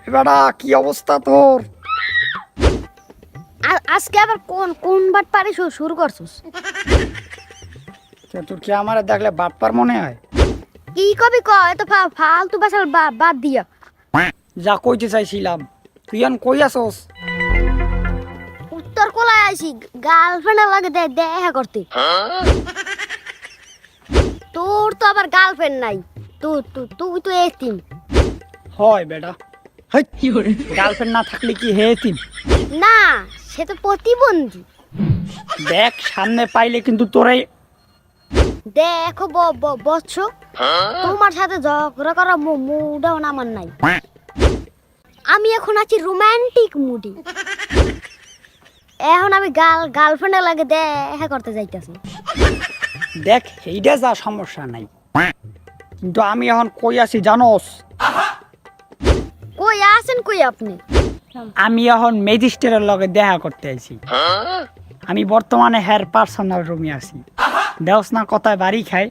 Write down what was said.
বেটা কি অবস্থা তোর? আজকে আবার কোন কোন বাট পারি শুরু করছিস? তোর কি আমার দেখলে বাটপার মনে হয়? কি কবি ক এত ফালতু বাসাল বাদ দিয়া। যা কইতে চাইছিলাম, তুই এখন কই আসস? উত্তর কোলায় আইছি গার্লফ্রেন্ডের লাগে দেখা করতে। তোর তো আবার গার্লফ্রেন্ড নাই, তুই তো এতিম। হয় বেটা, গার্লফ্রেন্ড না থাকলে কি হে এতিম? না, সে তো প্রতিবন্ধী। দেখ সামনে পাইলে কিন্তু তোরে। দেখো বৎস, তোমার সাথে ঝগড়া করা মুডও আমার নাই। আমি এখন আছি রোমান্টিক মুডে। এখন আমি গার্লফ্রেন্ডের লাগে দেখা করতে যাইতেছি। দেখ এইটা যা সমস্যা নাই, কিন্তু আমি এখন কই আছি জানোস? কই আছেন কই আপনি? আমি এখন ম্যাজিস্ট্রেটের লগে দেখা করতে আইছি। আমি বর্তমানে হের পার্সোনাল রুমে আছি। দেওস না কথায় বাড়ি খাই।